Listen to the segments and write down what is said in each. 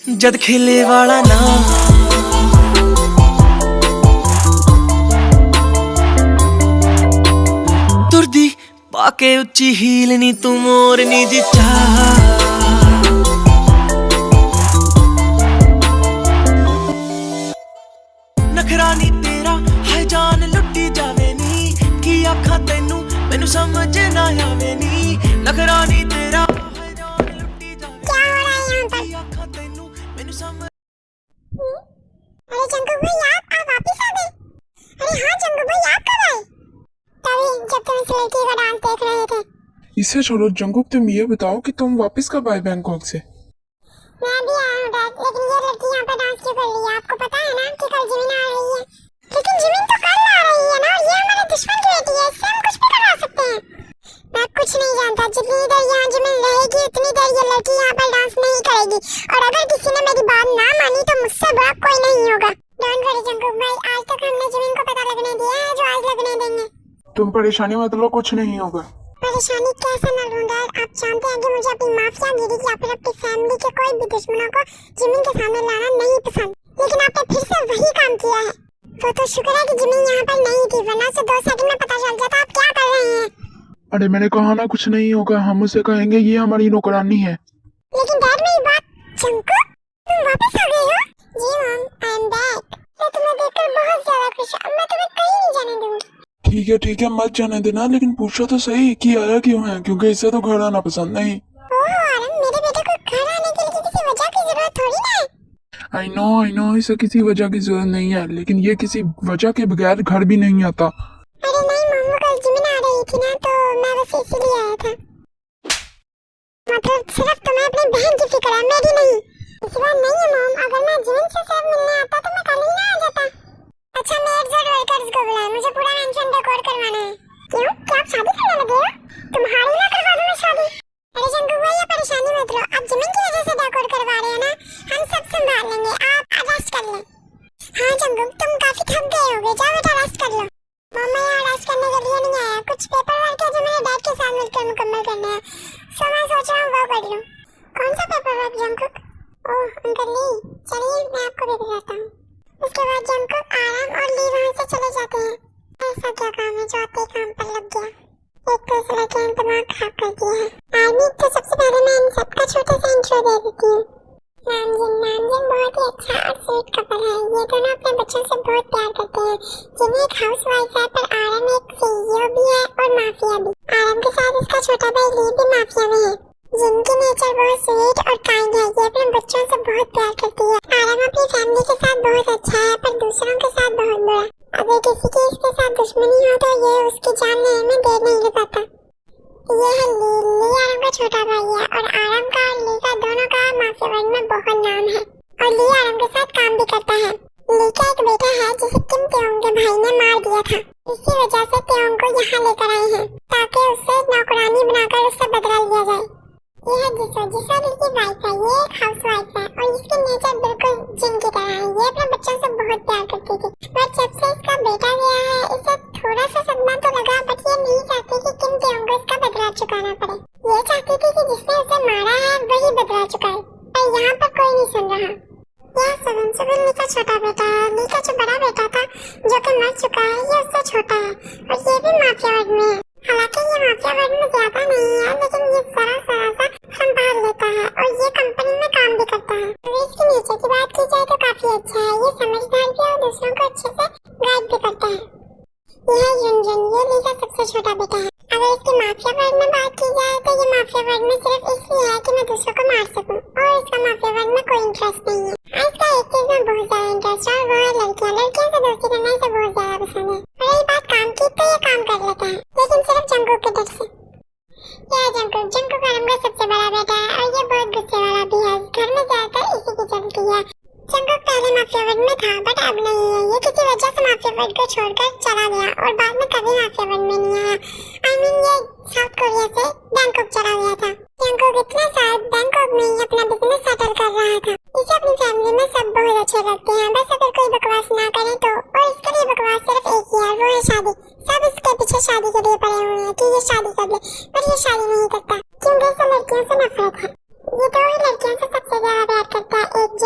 जद खिले वाला ना तुरदी पाके उच्ची हील नी तू मोरनी जी चाह नखरा नी तेरा है जान लुटी जावे नी की आखा तेनू मैनू समझ ना आवे नी नखरा नी तेरा है जान लुटी जावे की आखा तेनू मैनू समझ। अरे जंगू भाई आप वापस आ गए। अरे हाँ जंगू भाई आप कब आए? तभी जब तुम इस लड़की का डांस देख रहे थे। इसे छोड़ो जंगुक, तुम ये बताओ कि तुम वापस कब आए बैंकॉक से? मैं भी आया हूँ डैड, लेकिन ये लड़की यहाँ पे डांस क्यों कर रही है? आपको पता है ना कि कल जिमिन आ रही है। लेकिन जिमिन तो कल आ रही है ना, और ये हमारे दुश्मन की बेटी है, इससे हम कुछ भी करवा सकते हैं। मैं कुछ नहीं जानता, जितनी देर यहाँ जिमिन रहेगी उतनी देर ये लड़की यहाँ पर डांस नहीं करेगी, और अगर किसी ने मेरी बात ना मानी तो मुझसे बड़ा कोई नहीं होगा। डोंट वरी जंगुक भाई, आज तक हमने जिमिन को पता लगने दिया है जो आज लगने देंगे। तुम परेशानी मत लो, कुछ नहीं होगा। परेशानी कैसे न लूं डैड? आप जानते हैं कि मुझे अपनी माफियागिरी या फिर अपनी फैमिली के कोई भी दुश्मनों को जिमिन के सामने लाना नहीं पसंद, लेकिन आपने फिर से वही काम किया है। वो तो शुक्र है कि जिमिन यहाँ पर नहीं थी, वरना से 2 सेकंड में पता चल जाता आप क्या कर रहे हैं। अरे मैंने कहा ना कुछ नहीं होगा, हम उसे कहेंगे ये हमारी नौकरानी है। लेकिन डैड मेरी बात, जंगुक तुम वापस आ गए हो? जी मॉम, आई एम बैक। मैं तुम्हें देखकर बहुत ज्यादा खुश हूँ, मैं तुम्हें कहीं नहीं जाने दूंगी। ठीक है मत जाने देना, लेकिन पूछो तो सही कि आया क्यों है, क्योंकि इसे तो घर आना पसंद नहीं। ओह आरम, मेरे बेटे को घर आने के लिए किसी वजह की जरूरत थोड़ी ना है। आई नो इसे किसी वजह की जरूरत नहीं है, लेकिन ये किसी वजह के बगैर घर भी नहीं आता। अरे नहीं मम्मा, कल जिमिन आ रही थी ना, तो मैं बस इसीलिए आया था। मतलब सिर्फ तुम्हें अपनी बहन की फिक्र है, मेरी नहीं। इस बार नहीं है मॉम, अगर मैं जिमिन से सिर्फ मिलने आता तो मैं कल ही ना आ जाता। अच्छा मेड्स और वर्कर्स को बुलाओ, मुझे पूरा मेंशन डेकोर करवाना है। क्यों, क्या आप शादी करने लगे हो? तुम्हारी ना करवा दूं मैं शादी? अरे जंगू भाई ये परेशानी मत लो, आप जिमिन की वजह से डेकोर करवा रहे हैं ना, हम सब संभाल लेंगे, आप रेस्ट कर लें। हाँ जंगू, तुम काफी थक गए होगे, जाओ बेटा रेस्ट कर लो। मम्मा यहाँ रेस्ट करने के लिए नहीं आया, कुछ पेपर वर्क है जो मेरे डैड के साथ मिलकर मुकम्मल करना है, सो मैं सोच रहा हूँ वो कर लूँ। कौन सा पेपर वर्क जंगुक? ओह अंकल ली, चलिए मैं आपको भी दिखाता हूँ। उसके बाद जंगुक आराम और ली वहाँ से चले जाते हैं। ऐसा क्या काम है जो आते काम पर लग गया? एक तो इस लड़के ने दिमाग खराब कर दिया है। आर्मी तो सबसे पहले मैं इन सबका छोटा सा इंट्रो दे देती हूँ। नामजिन बहुत ही अच्छा और स्वीट कपल है। ये दोनों अपने बच्चों से बहुत प्यार करते हैं। जिन्हें एक हाउसवाइफ है, पर आरम एक सीईओ भी है और माफिया भी। आरम के साथ इसका छोटा भाई ली भी माफिया में है। जिनकी नेचर बहुत स्वीट और काइंड है, ये अपने बच्चों से बहुत प्यार करती है। आरम अपनी फैमिली के साथ बहुत अच्छा है, पर दूसरों के साथ बहुत बुरा। अगर किसी की इसके साथ दुश्मनी हो तो ये उसकी जान लेने में देर नहीं लगाता। ये है ली आरम का छोटा भाई है, और आरम का और ली का दोनों का माफिया वर्ग में बहुत नाम है, और ली आरम के साथ काम भी करता है। ली का एक बेटा है जिसे किम त्योंग के भाई ने मार दिया था। इसी वजह से त्योंग को यहाँ लेकर आए हैं, ताकि उससे नौकरानी बनाकर उससे बदला लिया जाए। ये है जिसो ली की वाइफ है, ये एक हाउसवाइफ है, और इसकी नेचर बिल्कुल जिन की तरह है। ये अपने बच्चों से बहुत प्यार करती थी, पर जब से इसका बेटा गया है इसे थोड़ा सा सदमा तो लगा, बट ये नहीं चाहती कि किम त्योंग को इसका बदला चुकाना पड़े। ये चाहती थी कि जिसने उसे मारा है वही बदला चुकाए, पर यहाँ पर कोई नहीं सुन रहा। यह सुबिन ली का छोटा बेटा है। ली का जो बड़ा बेटा था जो कि मर चुका है, ये उससे छोटा है, और ये भी माफिया वर्ग में है। हालांकि ये माफिया वर्ग में ज्यादा नहीं है, लेकिन ये जरा सा संभाल लेता है, और ये कंपनी में काम भी करता है। और इसकी नेचर की बात की जाए तो काफी अच्छा है। ये समझदार भी है और दूसरों को अच्छे से गाइड भी करता है। यह है युनजुन, ये ली का सबसे छोटा बेटा है। अगर इसकी माफिया वर्ग में बात की जाए तो ये माफिया वर्ग में सिर्फ इसलिए है कि मैं दूसरों को मार सकूं, और इसका माफिया वर्ग में कोई इंटरेस्ट नहीं है। इसका एक चीज में बहुत ज्यादा इंटरेस्ट है, और वो है लड़कियों से दोस्ती करना इसे बहुत ज्यादा पसंद है। और रही बात काम की, तो ये काम कर लेता है, लेकिन सिर्फ जंगुक के डर से। यह जंगुक आरम का सबसे बड़ा बेटा है, और ये बहुत गुस्से वाला भी है। घर में ज्यादातर इसी की चलती है। जंगुक पहले माफिया वर्ग में था, बट अब नहीं है। ये किसी वजह से माफिया वर्ग को छोड़कर चला गया, और बाद में कभी माफिया वर्ग में नहीं आया। ये साउथ कोरिया से बैंकॉक चला गया था। जंगुक इतने साल बैंकॉक में ही अपना बिजनेस सेटल कर रहा था। इसे अपनी फैमिली में सब बहुत अच्छे लगते हैं, बस अगर कोई बकवास ना करे तो। और इसके लिए बकवास सिर्फ एक ही है, वो है शादी। सब इसके पीछे शादी के लिए पड़े हुए हैं कि ये शादी कर ले, पर ये शादी नहीं करता, क्योंकि इसे लड़कियों से नफरत है। ये तो ही लड़कियों से सबसे ज्यादा प्यार करता है, एक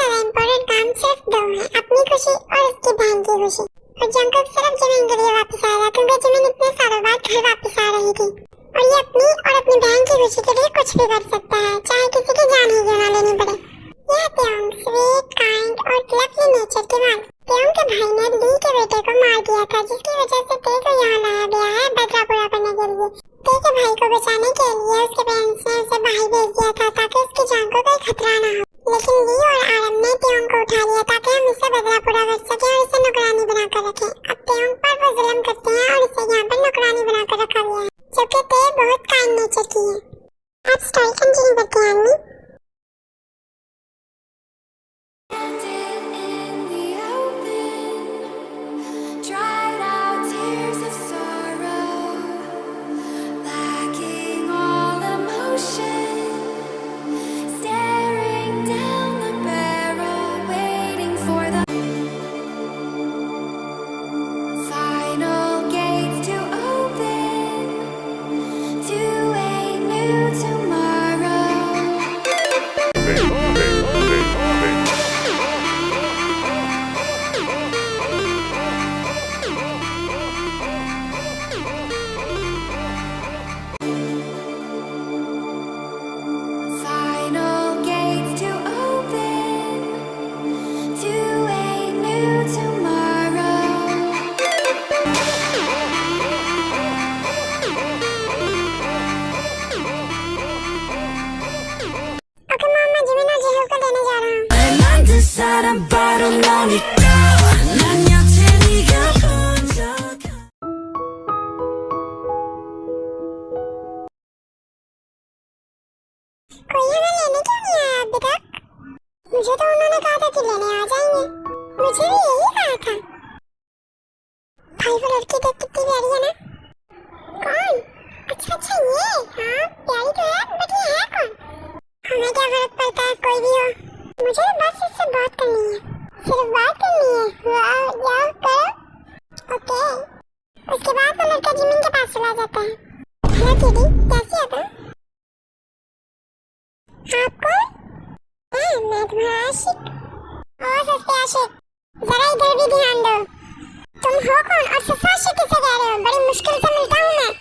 ज्यादा इम्पोर्टेंट काम सिर्फ दो है, अपनी खुशी और उसकी बहन की खुशी। और जंकुक सिर्फ जिमिन के लिए वापस आएगा क्योंकि जिमिन इतने सालों बाद घर वापस आ रही थी और ये अपनी और अपनी बहन की खुशी के लिए कुछ भी कर सकता है, चाहे किसी की जान ही क्यों ना लेनी पड़े। यह त्योंग स्वीट, काइंड और लवली नेचर के मालिक। त्योंग के भाई ने ली के बेटे को मार दिया था, जिसकी वजह से ते को यहाँ लाया गया है बदला पूरा करने के लिए। ते के भाई को बचाने के लिए उसके पेरेंट्स ने उसे बाहर भेज दिया था ताकि उसकी जान को कोई खतरा न हो, लेकिन ली और आरम ने त्योंग को उठा लिया ताकि हम इससे बदला पूरा कर सके और इसे नौकरानी बनाकर रखें। अब त्योंग पर वो जुल्म करते हैं और इसे यहाँ पर नौकरानी बनाकर रखा गया है, जबकि ते बहुत काइंड नेचर की है। अब स्टोरी कंटिन्यू करते हैं अन्नी। कोई हमें लेने क्यों नहीं आया अभी तक? मुझे तो उन्होंने कहा था कि लेने आ जाएंगे, मुझे भी यही कहा था। भाई वो लड़की देख कितनी प्यारी है ना। कौन? अच्छा ये, हाँ प्यारी तो है, बट ये है कौन? हमें क्या फर्क पड़ता है, कोई भी हो। मुझे तो बस इससे बात करनी है, सिर्फ बात करनी है। वाह जाओ करो। ओके। उसके बाद वो लड़का जिमिन के पास चला जाता है। हेलो किटी, कैसी हो तुम? आपको? मैं तुम्हारा आशिक। ओ सस्ते आशिक, जरा इधर भी ध्यान दो। तुम हो कौन और सस्ता आशिक किसे कह रहे हो? बड़ी मुश्किल से मिलता हूँ मैं।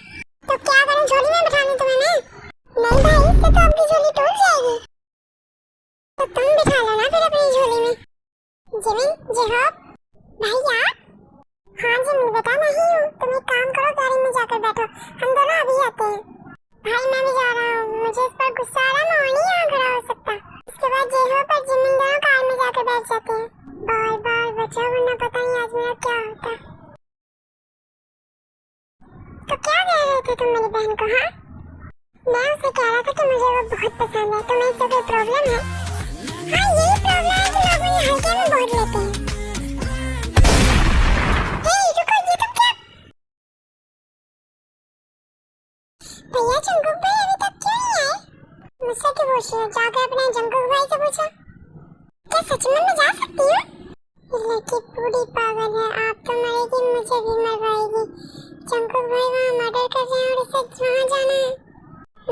तो क्या करूँ, झोली में बिठाने तुम्हें मैं? नहीं भाई, इससे तो आपकी झोली टूट जाएगी। तो तुम बिठा लो ना फिर अपनी झोली में। जिमिन, जेहोब, भाई आप? हाँ जिमिन बेटा, मैं ही हूँ। तुम एक काम करो, गाड़ी में जाकर बैठो, हम दोनों अभी आते हैं। भाई मैं भी जा रहा हूँ, मुझे इस पर गुस्सा आ रहा, मैं और नहीं यहाँ खड़ा हो सकता। इसके बाद जेहोब और जिमिन दोनों कार में जाकर बैठ जाते हैं। बार बार बचाओ वरना पता नहीं आज मेरा क्या होता। तो क्या कह रहे थे तुम मेरी बहन को? हाँ, मैं उसे कह रहा था कि मुझे वो बहुत पसंद है। तुम्हें इससे कोई प्रॉब्लम है? हाँ यही प्रॉब्लम है कि लोग मुझे हल्के में बोल लेते हैं। रुको, ये तुम क्या? भैया जंकुक भाई अभी तक क्यों नहीं आए? मुझसे क्यों पूछ रही हो? जाकर अपने जंकुक भाई से पूछो। क्या सच में मैं जा सकती हूँ? लड़की पूरी पागल है, आप तो मरेगी, मुझे भी मरवाएगी। जंकुक भाई वहाँ मर्डर कर रहे हैं और इसे वहाँ जाना है,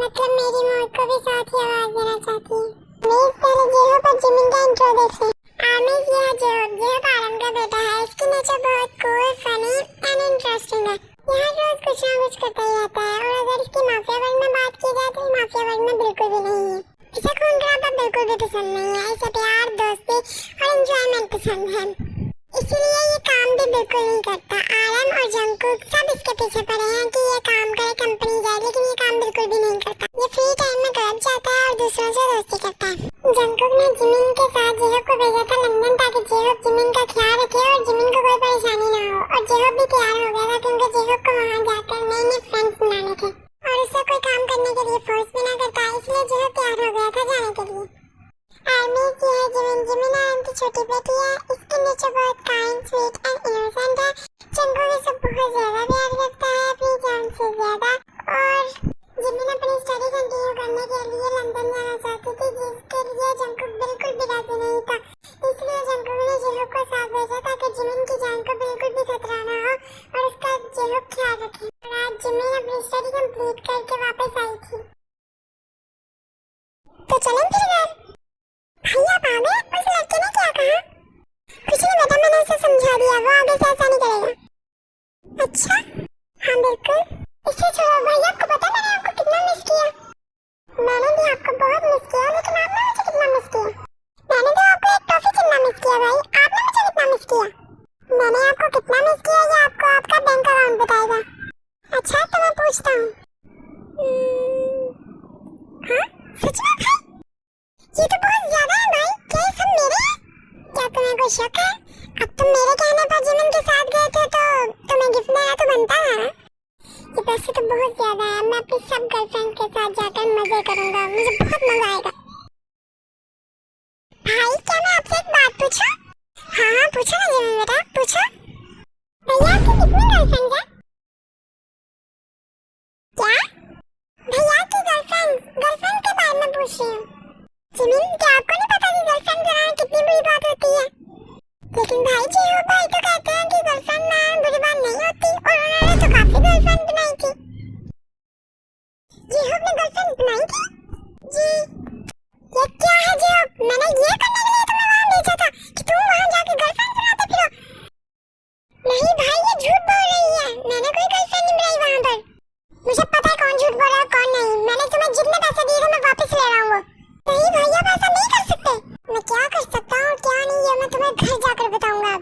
मतलब मेरी मौत को भी साथ ही आवाज देना चाहती है। प्लीज पहले जेहोब और जिमिन का इंट्रो देख ले। आमिर ये है जेहोब, जेहोब आरम का बेटा है। इसकी नेचर बहुत कूल, फनी एंड इंटरेस्टिंग है। यहाँ रोज कुछ ना कुछ करता ही रहता है और अगर इसकी माफिया वर्ल्ड में बात की जाए तो ये माफिया वर्ल्ड में बिल्कुल भी नहीं है। इसे खून खराबा बिल्कुल भी पसंद नहीं है, इसे प्यार, दोस्ती और एंजॉयमेंट पसंद है, इसलिए ये काम भी बिल्कुल नहीं करता। आरम और जंकुक सब इसके पीछे पड़े हैं कि ये काम करे, कंपनी जाए, लेकिन ये काम बिल्कुल भी नहीं करता। ये फ्री टाइम में क्लब जाता है और दूसरों से दोस्ती करता है। जंकुक ने जिमिन के साथ जेहोब को भेजा था लंदन ताकि जेहोब जिमिन का ख्याल रखे और जिमिन को कोई परेशानी ना हो। और जेहोब भी तैयार हो गया था क्योंकि जेहोब को वहाँ जाकर नए नए फ्रेंड्स बनाने थे और उससे कोई काम करने के लिए फोर्स भी ना करता, इसलिए जेहोब तैयार हो गया था जाने के लिए। आर्मीज ये है जिमिन, जिमिन आरम की छोटी बेटी है। इसकी नेचर बहुत काइंड, स्वीट एंड इनोसेंट है। जंकुक इसे बहुत ज्यादा प्यार करता है, अपनी जान से ज्यादा। और जिमिन अपनी स्टडी कंटिन्यू करने के लिए लंदन जाना चाहती थी, जिसके लिए जंकुक बिल्कुल भी राजी नहीं था, इसलिए जंकुक ने जेहोब को साथ भेजा ताकि जिमिन की जान को बिल्कुल भी खतरा न हो और उसका जेहोब ख्याल रखे। और आज जिमिन अपनी स्टडी कंप्लीट करके वापस आई थी। तो चलें फिर घर। भैया आप आ गए? उस लड़के ने शक है? अब तुम मेरे कहने पर जिमिन के साथ गए थे तो तुम्हें गिफ्ट देना तो बनता है ना? ये पैसे तो बहुत ज्यादा है। मैं अपनी सब गर्लफ्रेंड के साथ जाकर मजे करूंगा, मुझे बहुत मजा आएगा। भाई क्या मैं आपसे एक बात पूछूं? हाँ पूछो ना जिमिन बेटा, पूछो। भैया आपकी कितनी गर्लफ्रेंड है? क्या? भैया की गर्लफ्रेंड के बारे में पूछ रही हूँ। जिमिन क्या आपको नहीं पता कि गर्लफ्रेंड बनाना कितनी बुरी बात होती है? लेकिन भाई जी हो भाई तो कहते हैं कि गर्लफ्रेंड बनाना बुरी बात नहीं होती, और उन्होंने तो काफी गर्लफ्रेंड बनाई थी। जी हो ने गर्लफ्रेंड बनाई थी? जी। ये क्या है जी हो? मैंने ये करने के लिए तुम्हें वहाँ भेजा था कि तुम वहाँ जाके गर्लफ्रेंड बनाते फिरो। नहीं भाई ये झूठ बोल रही है, मैंने कोई गर्लफ्रेंड नहीं बनाई वहाँ पर। मुझे पता है कौन झूठ बोल रहा है कौन नहीं। मैंने तुम्हें जितने पैसे दिए थे मैं वापस ले रहा हूँ। नहीं भैया ऐसा नहीं कर सकते। मैं क्या कर सकता हूँ क्या नहीं ये मैं तुम्हें घर जाकर बताऊंगा।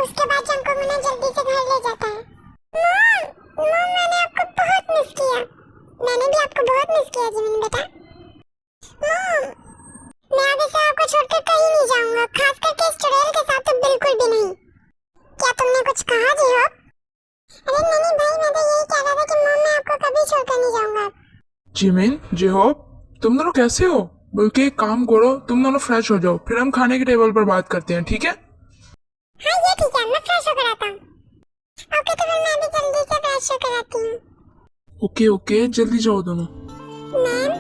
उसके बाद जंको मुझे जल्दी से घर ले जाता है। मॉम मैंने आपको बहुत मिस किया। मैंने भी आपको बहुत मिस किया जिमिन बेटा। मॉम मैं आगे से आपको छोड़कर कहीं नहीं जाऊंगा, खास करके इस चुड़ैल के साथ तो बिल्कुल भी नहीं। क्या तुमने कुछ कहा जी हो? अरे नहीं भाई मैं तो यही कह रहा था कि मॉम मैं आपको कभी छोड़कर नहीं जाऊंगा। जिमिन जेहोब तुम दोनों कैसे हो? बल्कि एक काम करो, तुम दोनों फ्रेश हो जाओ, फिर हम खाने के टेबल पर बात करते हैं, ठीक है? हाँ ये ठीक है, मैं फ्रेश होकर आता हूँ। ओके तो फिर मैं भी जल्दी से फ्रेश होकर आती हूँ। ओके ओके जल्दी जाओ दोनों। मैम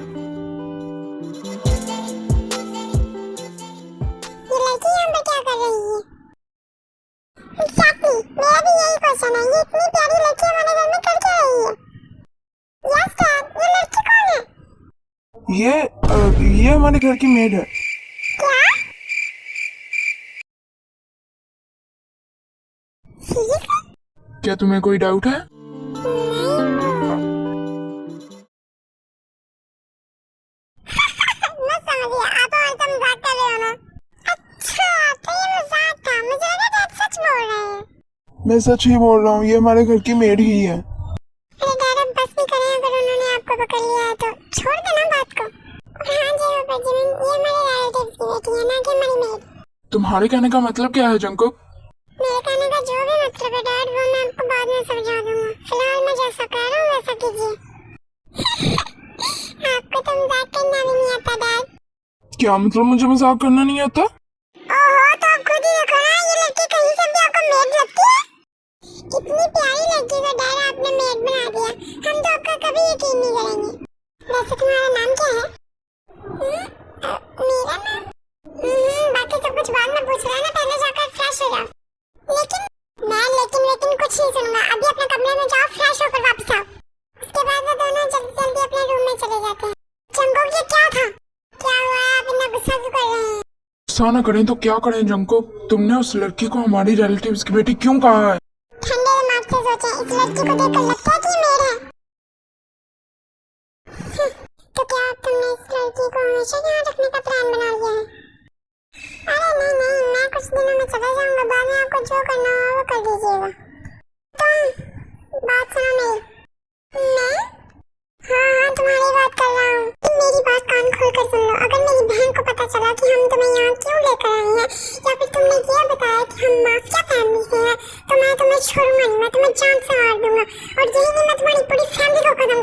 ये लड़की यहाँ पर क्या कर रही है? एग्जैक्टली मेरा भी यही क्वेश्चन है। ये इतनी प्यारी लड़की हमारे घर में कर क्या रही है? यस डैड ये लड़की कौन है? ये हमारे घर की मेड है। क्या? सीरियसली? क्या तुम्हें कोई डाउट है? मैं समझ गया, आप और तुम मजाक कर रहे हो ना? अच्छा तो ये मजाक था, मुझे लगा डैड सच बोल रहे हैं। मैं सच ही बोल रहा हूँ, ये हमारे घर की मेड ही है। अरे डैड अब बस भी करें, अगर उन्होंने आपको पकड़ लिया है तो छोड़ देना बात को। और हाँ जी हो पर जिमिन ये हमारे रिलेटिव्स की बेटी है ना कि हमारी मेड। तुम्हारे कहने का मतलब क्या है जंकुक? मेरे कहने का जो भी मतलब है डैड वो मैं आपको बाद में समझा दूंगा। फिलहाल मैं जैसा कह रहा हूँ वैसा कीजिए। आपको तो मजाक करना भी नहीं आता डैड। क्या मतलब मुझे मजाक करना नहीं आता? ओहो तो आप खुद ही देखो ना, ये लड़की कहीं से भी आपको मेड लगती है। कितनी प्यारी लड़की को डैड आपने मेड बना दिया। हम तो आपका कभी यकीन नहीं करेंगे। वैसे तुम्हारा नाम क्या है? मेरा नाम? बाकी सब कुछ बाद में पूछ रहा है ना, पहले जाकर फ्रेश हो जाओ। लेकिन कुछ नहीं सुनूंगा। अभी अपने कमरे में जाओ, फ्रेश होकर वापस आओ। उसके बाद वो दोनों जल्दी जल्दी अपने रूम में चले जाते हैं। जंकुक ये क्या था? क्या हुआ? आप इतना गुस्सा क्यों कर रहे हैं? गुस्सा ना करें तो क्या करें जंकुक? तुमने उस लड़की को हमारी रिलेटिव्स की बेटी क्यों कहा है? ठंडे दिमाग से सोचें, इस लड़की को देखकर लगता है कि मेरा है। तो क्या तुमने इस लड़की को हमेशा यहाँ रखने का प्लान बना लिया है? अरे नहीं मैं कुछ दिनों में चला जाऊंगा, बाद में आपको जो करना हो वो कर दीजिएगा। तुम बात सुनो मेरी। मैं? हाँ तुम्हारी बात कर रहा हूँ। मेरी बात कान खोल कर सुन लो। अगर मेरी बहन को पता चला कि हम तुम्हें यहाँ क्यों लेकर आए हैं, या फिर तुमने ये बताया कि हम माफिया फैमिली से हैं, तो मैं तुम्हें छोड़ूंगा नहीं, मैं तुम्हें जान से मार दूंगा। और यही नहीं मैं तुम्हारी पूरी फैमिली को खत्म